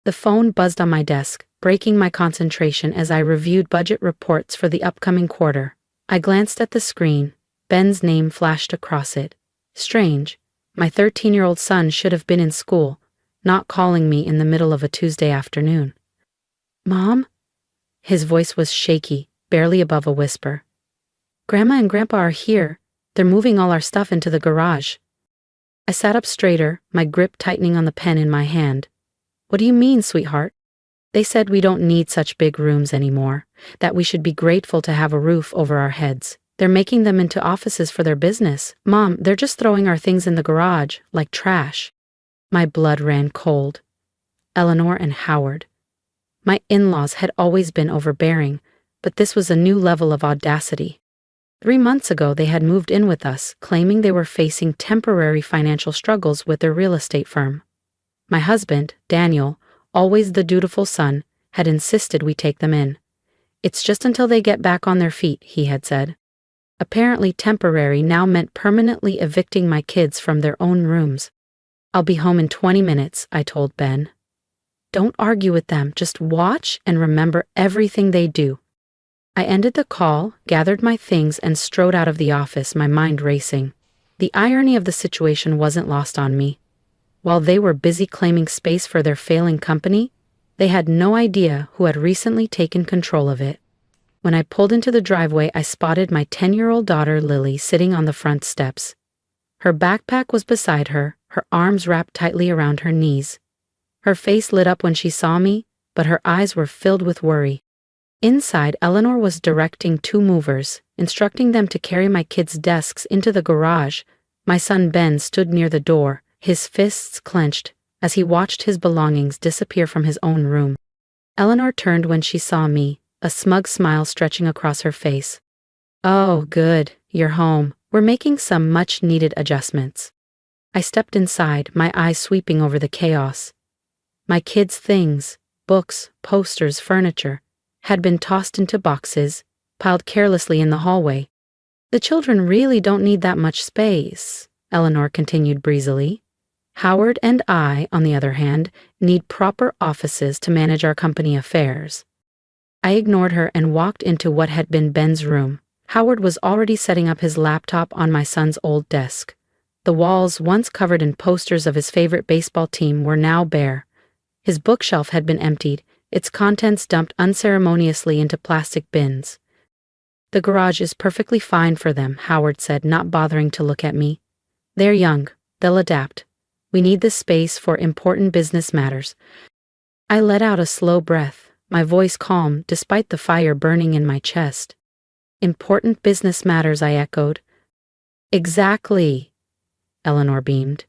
The phone buzzed on my desk, breaking my concentration as I reviewed budget reports for the upcoming quarter. I glanced at the screen. Ben's name flashed across it. Strange. My 13-year-old son should have been in school, not calling me in the middle of a Tuesday afternoon. "Mom?" His voice was shaky, barely above a whisper. "Grandma and Grandpa are here. They're moving all our stuff into the garage." I sat up straighter, my grip tightening on the pen in my hand. "What do you mean, sweetheart?" "They said we don't need such big rooms anymore, that we should be grateful to have a roof over our heads. They're making them into offices for their business. Mom, they're just throwing our things in the garage, like trash." My blood ran cold. Eleanor and Howard. My in-laws had always been overbearing, but this was a new level of audacity. 3 months ago they had moved in with us, claiming they were facing temporary financial struggles with their real estate firm. My husband, Daniel, always the dutiful son, had insisted we take them in. "It's just until they get back on their feet," he had said. Apparently temporary now meant permanently evicting my kids from their own rooms. "I'll be home in 20 minutes, I told Ben. "Don't argue with them, just watch and remember everything they do." I ended the call, gathered my things, and strode out of the office, my mind racing. The irony of the situation wasn't lost on me. While they were busy claiming space for their failing company, they had no idea who had recently taken control of it. When I pulled into the driveway, I spotted my 10-year-old daughter, Lily, sitting on the front steps. Her backpack was beside her, her arms wrapped tightly around her knees. Her face lit up when she saw me, but her eyes were filled with worry. Inside, Eleanor was directing 2 movers, instructing them to carry my kids' desks into the garage. My son Ben stood near the door, his fists clenched, as he watched his belongings disappear from his own room. Eleanor turned when she saw me, a smug smile stretching across her face. "Oh, good, you're home. We're making some much-needed adjustments." I stepped inside, my eyes sweeping over the chaos. My kids' things, books, posters, furniture, had been tossed into boxes, piled carelessly in the hallway. "The children really don't need that much space," Eleanor continued breezily. "Howard and I, on the other hand, need proper offices to manage our company affairs." I ignored her and walked into what had been Ben's room. Howard was already setting up his laptop on my son's old desk. The walls, once covered in posters of his favorite baseball team, were now bare. His bookshelf had been emptied, its contents dumped unceremoniously into plastic bins. "The garage is perfectly fine for them," Howard said, not bothering to look at me. "They're young. They'll adapt. We need this space for important business matters." I let out a slow breath, my voice calm despite the fire burning in my chest. "Important business matters," I echoed. "Exactly," Eleanor beamed.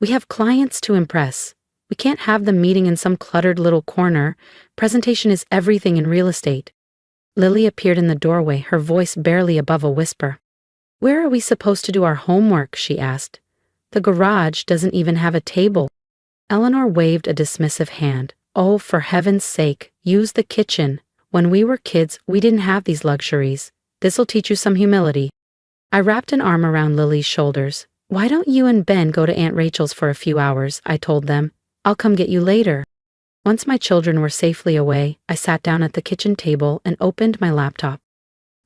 "We have clients to impress. We can't have them meeting in some cluttered little corner. Presentation is everything in real estate." Lily appeared in the doorway, her voice barely above a whisper. "Where are we supposed to do our homework?" she asked. "The garage doesn't even have a table." Eleanor waved a dismissive hand. "Oh, for heaven's sake, use the kitchen. When we were kids, we didn't have these luxuries. This'll teach you some humility." I wrapped an arm around Lily's shoulders. "Why don't you and Ben go to Aunt Rachel's for a few hours?" I told them. "I'll come get you later." Once my children were safely away, I sat down at the kitchen table and opened my laptop.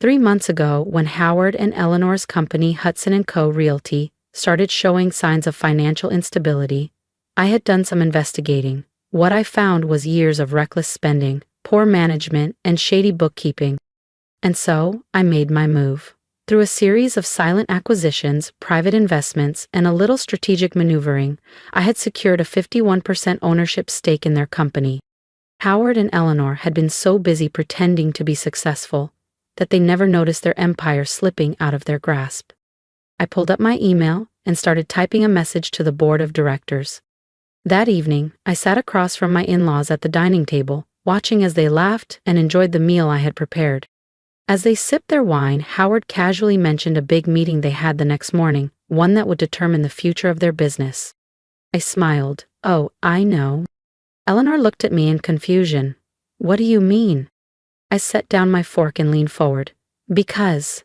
3 months ago, when Howard and Eleanor's company, Hudson & Co. Realty, started showing signs of financial instability, I had done some investigating. What I found was years of reckless spending, poor management, and shady bookkeeping. And so, I made my move. Through a series of silent acquisitions, private investments, and a little strategic maneuvering, I had secured a 51% ownership stake in their company. Howard and Eleanor had been so busy pretending to be successful that they never noticed their empire slipping out of their grasp. I pulled up my email and started typing a message to the board of directors. That evening, I sat across from my in-laws at the dining table, watching as they laughed and enjoyed the meal I had prepared. As they sipped their wine, Howard casually mentioned a big meeting they had the next morning, one that would determine the future of their business. I smiled. "Oh, I know." Eleanor looked at me in confusion. "What do you mean?" I set down my fork and leaned forward. "Because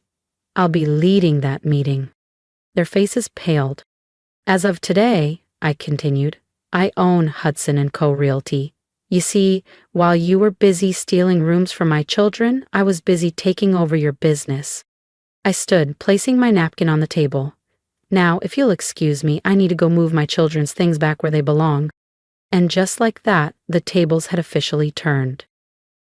I'll be leading that meeting." Their faces paled. "As of today," I continued, "I own Hudson & Co. Realty, You see, while you were busy stealing rooms from my children, I was busy taking over your business. I stood, placing my napkin on the table. Now, if you'll excuse me, I need to go move my children's things back where they belong. And just like that, the tables had officially turned.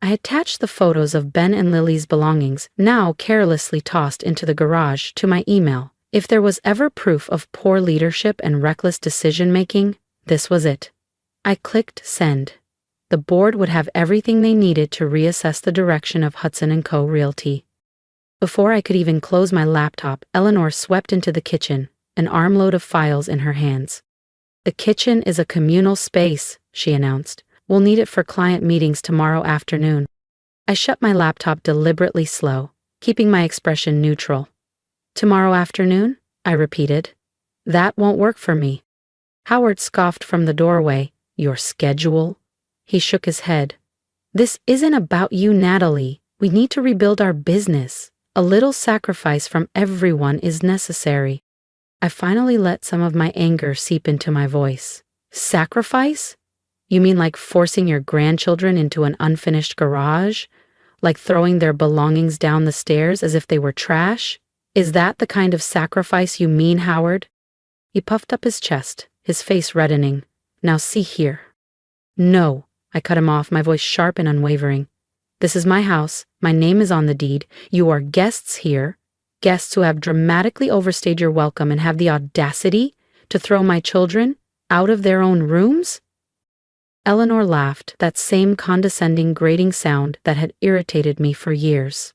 I attached the photos of Ben and Lily's belongings, now carelessly tossed into the garage, to my email. If there was ever proof of poor leadership and reckless decision-making, this was it. I clicked send. The board would have everything they needed to reassess the direction of Hudson & Co. Realty. Before I could even close my laptop, Eleanor swept into the kitchen, an armload of files in her hands. "The kitchen is a communal space," she announced. "We'll need it for client meetings tomorrow afternoon." I shut my laptop deliberately slow, keeping my expression neutral. "Tomorrow afternoon?" I repeated. "That won't work for me." Howard scoffed from the doorway. "Your schedule?" He shook his head. "This isn't about you, Natalie. We need to rebuild our business. A little sacrifice from everyone is necessary." I finally let some of my anger seep into my voice. "Sacrifice? You mean like forcing your grandchildren into an unfinished garage? Like throwing their belongings down the stairs as if they were trash? Is that the kind of sacrifice you mean, Howard?" He puffed up his chest, his face reddening. "Now see here." "No," I cut him off, my voice sharp and unwavering. "This is my house. My name is on the deed. You are guests here. Guests who have dramatically overstayed your welcome and have the audacity to throw my children out of their own rooms?" Eleanor laughed, that same condescending, grating sound that had irritated me for years.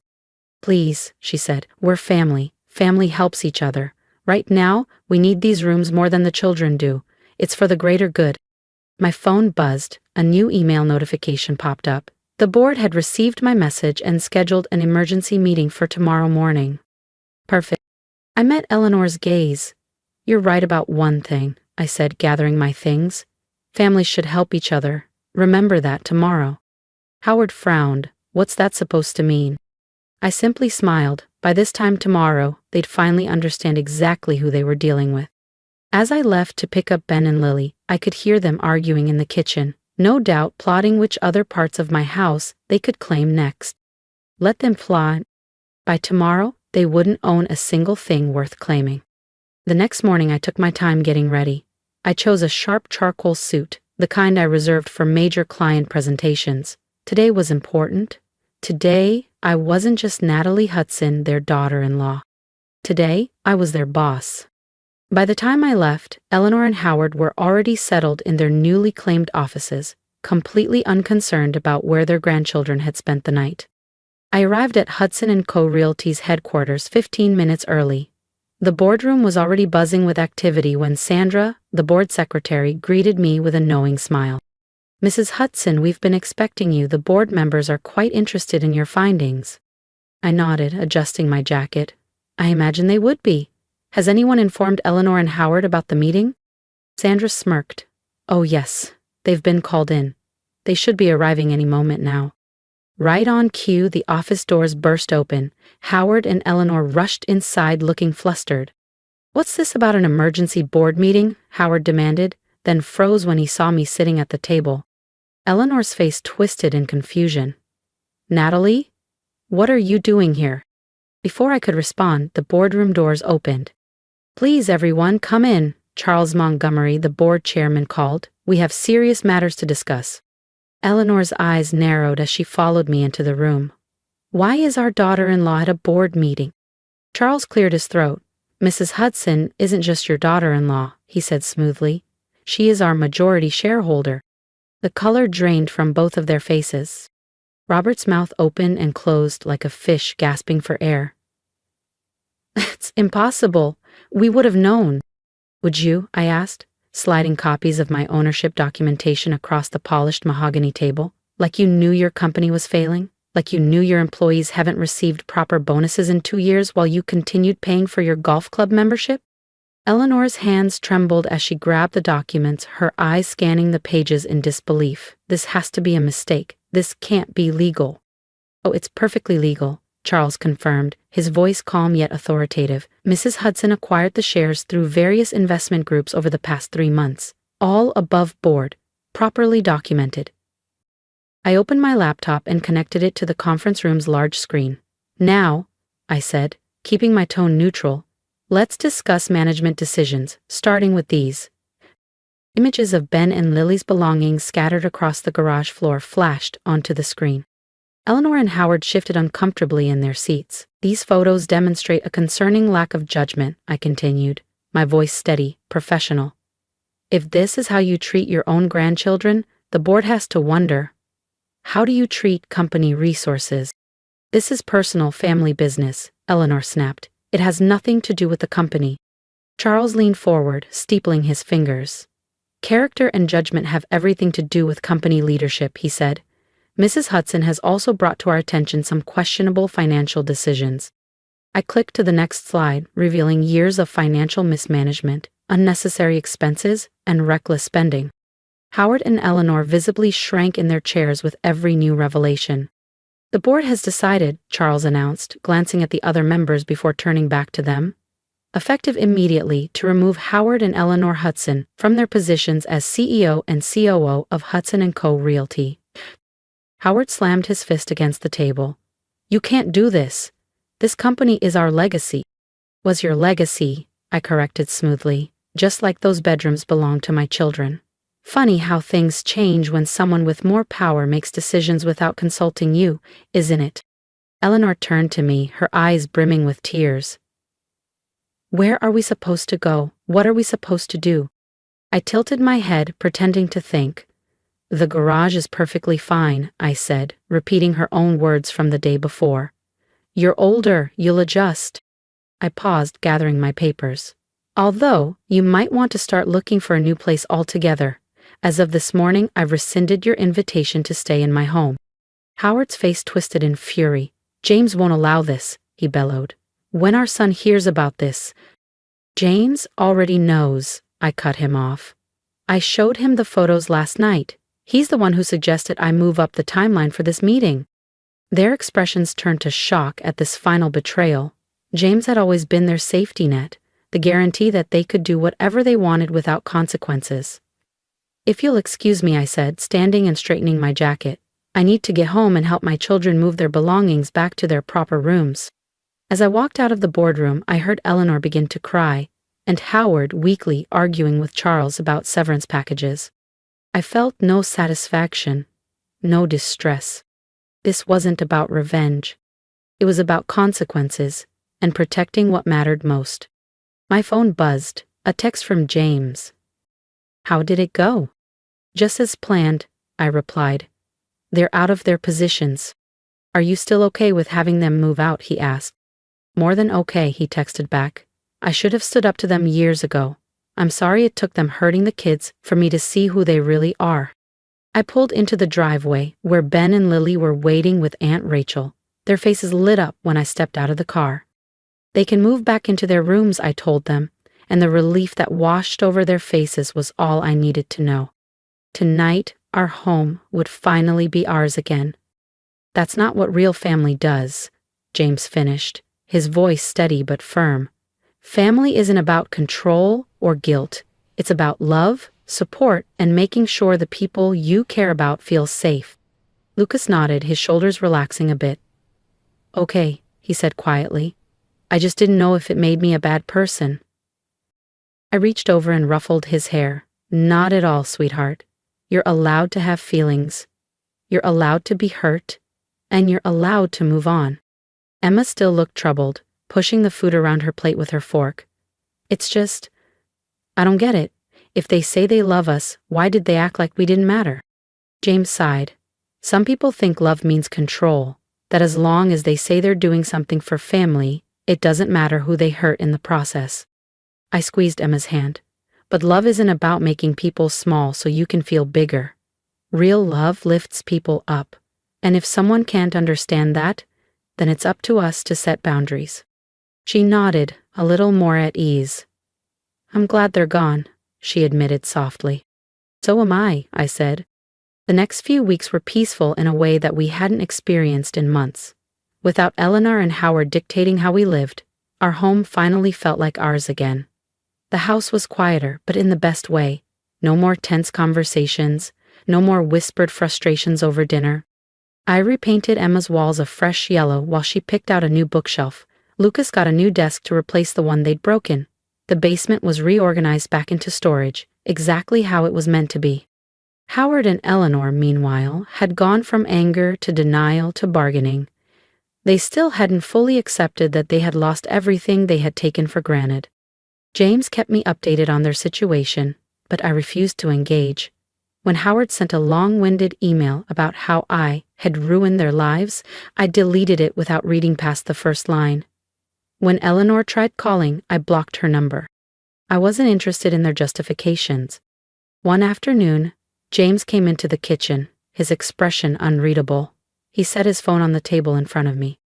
"Please," she said, "we're family. Family helps each other. Right now, we need these rooms more than the children do. It's for the greater good." My phone buzzed. A new email notification popped up. The board had received my message and scheduled an emergency meeting for tomorrow morning. Perfect. I met Eleanor's gaze. "You're right about one thing," I said, gathering my things. "Families should help each other. Remember that tomorrow." Howard frowned. "What's that supposed to mean?" I simply smiled. By this time tomorrow, they'd finally understand exactly who they were dealing with. As I left to pick up Ben and Lily, I could hear them arguing in the kitchen, no doubt plotting which other parts of my house they could claim next. Let them plot. By tomorrow, they wouldn't own a single thing worth claiming. The next morning I took my time getting ready. I chose a sharp charcoal suit, the kind I reserved for major client presentations. Today was important. Today, I wasn't just Natalie Hudson, their daughter-in-law. Today, I was their boss. By the time I left, Eleanor and Howard were already settled in their newly claimed offices, completely unconcerned about where their grandchildren had spent the night. I arrived at Hudson & Co. Realty's headquarters 15 minutes early. The boardroom was already buzzing with activity when Sandra, the board secretary, greeted me with a knowing smile. "Mrs. Hudson, we've been expecting you. The board members are quite interested in your findings." I nodded, adjusting my jacket. "I imagine they would be. Has anyone informed Eleanor and Howard about the meeting?" Sandra smirked. "Oh yes, they've been called in. They should be arriving any moment now." Right on cue, the office doors burst open. Howard and Eleanor rushed inside looking flustered. "What's this about an emergency board meeting?" Howard demanded, then froze when he saw me sitting at the table. Eleanor's face twisted in confusion. "Natalie? What are you doing here?" Before I could respond, the boardroom doors opened. "Please, everyone, come in," Charles Montgomery, the board chairman, called. "We have serious matters to discuss." Eleanor's eyes narrowed as she followed me into the room. "Why is our daughter-in-law at a board meeting?" Charles cleared his throat. "Mrs. Hudson isn't just your daughter-in-law," he said smoothly. "She is our majority shareholder." The color drained from both of their faces. Robert's mouth opened and closed like a fish gasping for air. "It's impossible. We would have known." "Would you?" I asked, sliding copies of my ownership documentation across the polished mahogany table. "Like you knew your company was failing? Like you knew your employees haven't received proper bonuses in 2 years while you continued paying for your golf club membership?" Eleanor's hands trembled as she grabbed the documents, her eyes scanning the pages in disbelief. "This has to be a mistake. This can't be legal." "Oh, it's perfectly legal," Charles confirmed, his voice calm yet authoritative. "Mrs. Hudson acquired the shares through various investment groups over the past 3 months, all above board, properly documented." I opened my laptop and connected it to the conference room's large screen. Now, I said, keeping my tone neutral, let's discuss management decisions, starting with these. Images of Ben and Lily's belongings scattered across the garage floor flashed onto the screen. Eleanor and Howard shifted uncomfortably in their seats. These photos demonstrate a concerning lack of judgment, I continued, my voice steady, professional. If this is how you treat your own grandchildren, the board has to wonder, how do you treat company resources? This is personal family business, Eleanor snapped. It has nothing to do with the company. Charles leaned forward, steepling his fingers. Character and judgment have everything to do with company leadership, he said. Mrs. Hudson has also brought to our attention some questionable financial decisions. I clicked to the next slide, revealing years of financial mismanagement, unnecessary expenses, and reckless spending. Howard and Eleanor visibly shrank in their chairs with every new revelation. The board has decided, Charles announced, glancing at the other members before turning back to them, effective immediately, to remove Howard and Eleanor Hudson from their positions as CEO and COO of Hudson & Co. Realty. Howard slammed his fist against the table. You can't do this. This company is our legacy. Was your legacy, I corrected smoothly, just like those bedrooms belong to my children. Funny how things change when someone with more power makes decisions without consulting you, isn't it? Eleanor turned to me, her eyes brimming with tears. Where are we supposed to go? What are we supposed to do? I tilted my head, pretending to think. The garage is perfectly fine, I said, repeating her own words from the day before. You're older, you'll adjust. I paused, gathering my papers. Although, you might want to start looking for a new place altogether. As of this morning, I've rescinded your invitation to stay in my home. Howard's face twisted in fury. James won't allow this, he bellowed. When our son hears about this. James already knows, I cut him off. I showed him the photos last night. He's the one who suggested I move up the timeline for this meeting. Their expressions turned to shock at this final betrayal. James had always been their safety net, the guarantee that they could do whatever they wanted without consequences. If you'll excuse me, I said, standing and straightening my jacket. I need to get home and help my children move their belongings back to their proper rooms. As I walked out of the boardroom, I heard Eleanor begin to cry, and Howard weakly arguing with Charles about severance packages. I felt no satisfaction, no distress. This wasn't about revenge. It was about consequences and protecting what mattered most. My phone buzzed, a text from James. How did it go? Just as planned, I replied. They're out of their positions. Are you still okay with having them move out? He asked. More than okay, he texted back. I should have stood up to them years ago. I'm sorry it took them hurting the kids for me to see who they really are. I pulled into the driveway where Ben and Lily were waiting with Aunt Rachel. Their faces lit up when I stepped out of the car. They can move back into their rooms, I told them, and the relief that washed over their faces was all I needed to know. Tonight, our home would finally be ours again. That's not what real family does, James finished, his voice steady but firm. Family isn't about control or guilt. It's about love, support, and making sure the people you care about feel safe. Lucas nodded, his shoulders relaxing a bit. Okay, he said quietly. I just didn't know if it made me a bad person. I reached over and ruffled his hair. Not at all, sweetheart. You're allowed to have feelings. You're allowed to be hurt. And you're allowed to move on. Emma still looked troubled, pushing the food around her plate with her fork. It's just, I don't get it. If they say they love us, why did they act like we didn't matter? James sighed. Some people think love means control, that as long as they say they're doing something for family, it doesn't matter who they hurt in the process. I squeezed Emma's hand. But love isn't about making people small so you can feel bigger. Real love lifts people up. And if someone can't understand that, then it's up to us to set boundaries. She nodded, a little more at ease. I'm glad they're gone, she admitted softly. So am I said. The next few weeks were peaceful in a way that we hadn't experienced in months. Without Eleanor and Howard dictating how we lived, our home finally felt like ours again. The house was quieter, but in the best way. No more tense conversations, No more whispered frustrations over dinner. I repainted Emma's walls a fresh yellow while she picked out a new bookshelf. Lucas got a new desk to replace the one they'd broken. The basement was reorganized back into storage, exactly how it was meant to be. Howard and Eleanor, meanwhile, had gone from anger to denial to bargaining. They still hadn't fully accepted that they had lost everything they had taken for granted. James kept me updated on their situation, but I refused to engage. When Howard sent a long-winded email about how I had ruined their lives, I deleted it without reading past the first line. When Eleanor tried calling, I blocked her number. I wasn't interested in their justifications. One afternoon, James came into the kitchen, his expression unreadable. He set his phone on the table in front of me.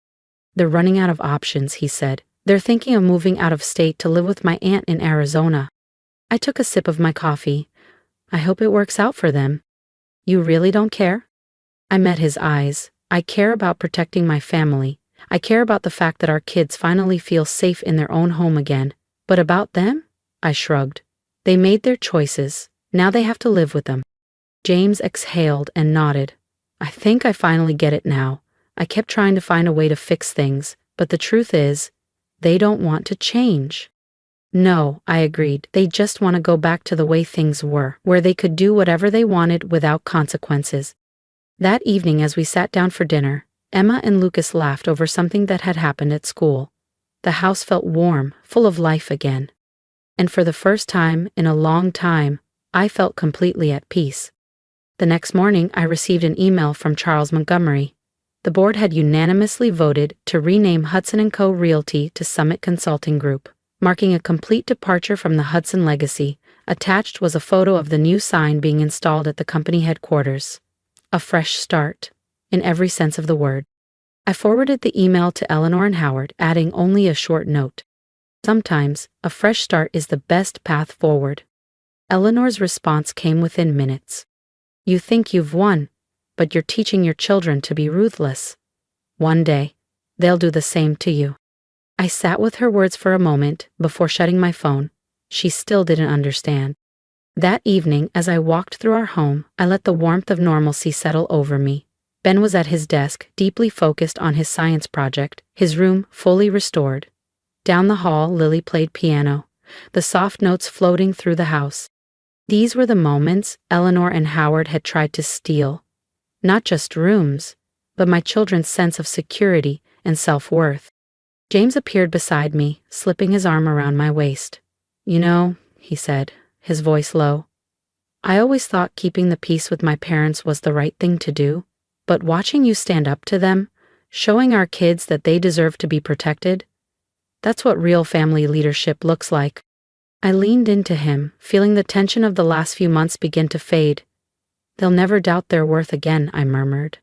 "They're running out of options," he said. "They're thinking of moving out of state to live with my aunt in Arizona." I took a sip of my coffee. "I hope it works out for them." "You really don't care?" I met his eyes. "I care about protecting my family. I care about the fact that our kids finally feel safe in their own home again. But about them?" I shrugged. "They made their choices. Now they have to live with them." James exhaled and nodded. "I think I finally get it now. I kept trying to find a way to fix things, but the truth is, they don't want to change." "No," I agreed. "They just want to go back to the way things were, where they could do whatever they wanted without consequences." That evening, as we sat down for dinner, Emma and Lucas laughed over something that had happened at school. The house felt warm, full of life again. And for the first time in a long time, I felt completely at peace. The next morning, I received an email from Charles Montgomery. The board had unanimously voted to rename Hudson & Co. Realty to Summit Consulting Group, marking a complete departure from the Hudson legacy. Attached was a photo of the new sign being installed at the company headquarters. A fresh start, in every sense of the word. I forwarded the email to Eleanor and Howard, adding only a short note. Sometimes, a fresh start is the best path forward. Eleanor's response came within minutes. "You think you've won, but you're teaching your children to be ruthless. One day, they'll do the same to you." I sat with her words for a moment before shutting my phone. She still didn't understand. That evening, as I walked through our home, I let the warmth of normalcy settle over me. Ben was at his desk, deeply focused on his science project, his room fully restored. Down the hall, Lily played piano, the soft notes floating through the house. These were the moments Eleanor and Howard had tried to steal. Not just rooms, but my children's sense of security and self-worth. James appeared beside me, slipping his arm around my waist. "You know," he said, his voice low, "I always thought keeping the peace with my parents was the right thing to do, but watching you stand up to them, showing our kids that they deserve to be protected, that's what real family leadership looks like." I leaned into him, feeling the tension of the last few months begin to fade. "They'll never doubt their worth again," I murmured.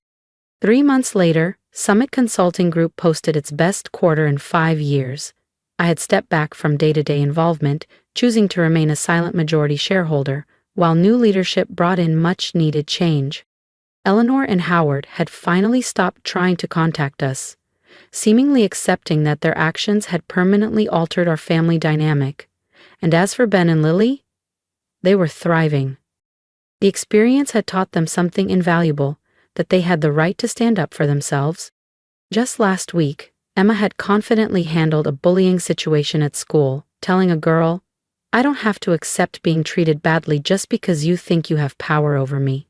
3 months later, Summit Consulting Group posted its best quarter in 5 years. I had stepped back from day-to-day involvement, choosing to remain a silent majority shareholder, while new leadership brought in much-needed change. Eleanor and Howard had finally stopped trying to contact us, seemingly accepting that their actions had permanently altered our family dynamic. And as for Ben and Lily, they were thriving. The experience had taught them something invaluable, that they had the right to stand up for themselves. Just last week, Emma had confidently handled a bullying situation at school, telling a girl, "I don't have to accept being treated badly just because you think you have power over me."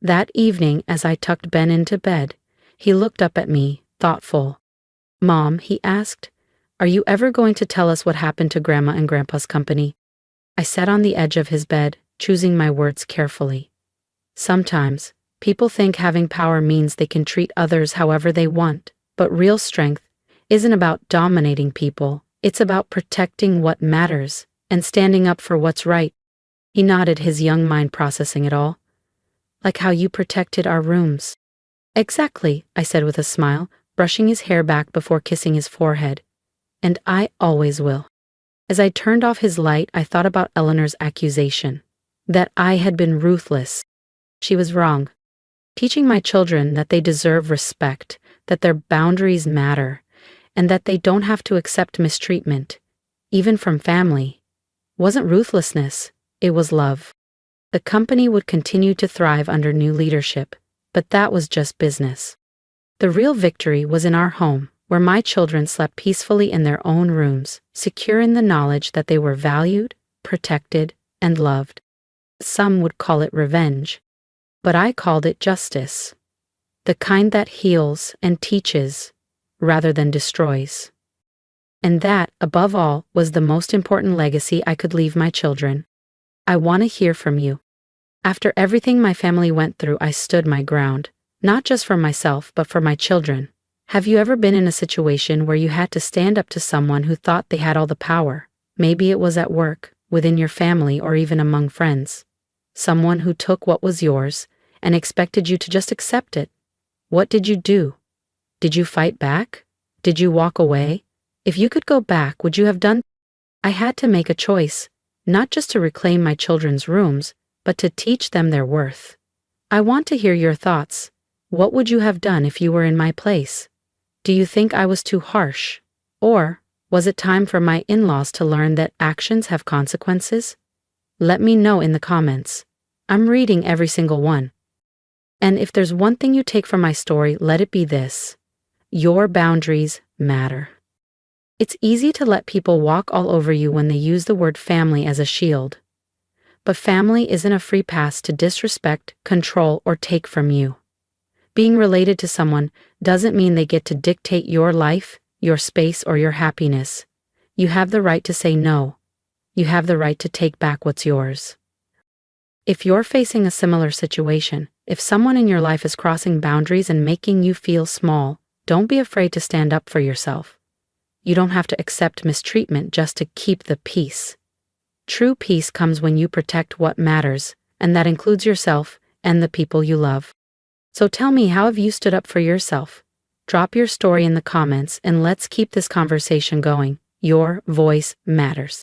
That evening, as I tucked Ben into bed, he looked up at me, thoughtful. "Mom," he asked, "are you ever going to tell us what happened to Grandma and Grandpa's company?" I sat on the edge of his bed, choosing my words carefully. Sometimes, people think having power means they can treat others however they want, but real strength isn't about dominating people, it's about protecting what matters and standing up for what's right. He nodded, his young mind processing it all. "Like how you protected our rooms." "Exactly," I said with a smile, brushing his hair back before kissing his forehead. "And I always will." As I turned off his light, I thought about Eleanor's accusation, that I had been ruthless. She was wrong. Teaching my children that they deserve respect, that their boundaries matter, and that they don't have to accept mistreatment, even from family, wasn't ruthlessness, it was love. The company would continue to thrive under new leadership, but that was just business. The real victory was in our home, where my children slept peacefully in their own rooms, secure in the knowledge that they were valued, protected, and loved. Some would call it revenge, but I called it justice. The kind that heals and teaches, rather than destroys. And that, above all, was the most important legacy I could leave my children. I want to hear from you. After everything my family went through, I stood my ground, not just for myself, but for my children. Have you ever been in a situation where you had to stand up to someone who thought they had all the power? Maybe it was at work, within your family, or even among friends. Someone who took what was yours and expected you to just accept it. What did you do? Did you fight back? Did you walk away? If you could go back, would you have done? I had to make a choice, not just to reclaim my children's rooms, but to teach them their worth. I want to hear your thoughts. What would you have done if you were in my place? Do you think I was too harsh? Or was it time for my in-laws to learn that actions have consequences? Let me know in the comments. I'm reading every single one. And if there's one thing you take from my story, let it be this: your boundaries matter. It's easy to let people walk all over you when they use the word family as a shield. But family isn't a free pass to disrespect, control, or take from you. Being related to someone doesn't mean they get to dictate your life, your space, or your happiness. You have the right to say no. You have the right to take back what's yours. If you're facing a similar situation, if someone in your life is crossing boundaries and making you feel small, don't be afraid to stand up for yourself. You don't have to accept mistreatment just to keep the peace. True peace comes when you protect what matters, and that includes yourself and the people you love. So tell me, how have you stood up for yourself? Drop your story in the comments and let's keep this conversation going. Your voice matters.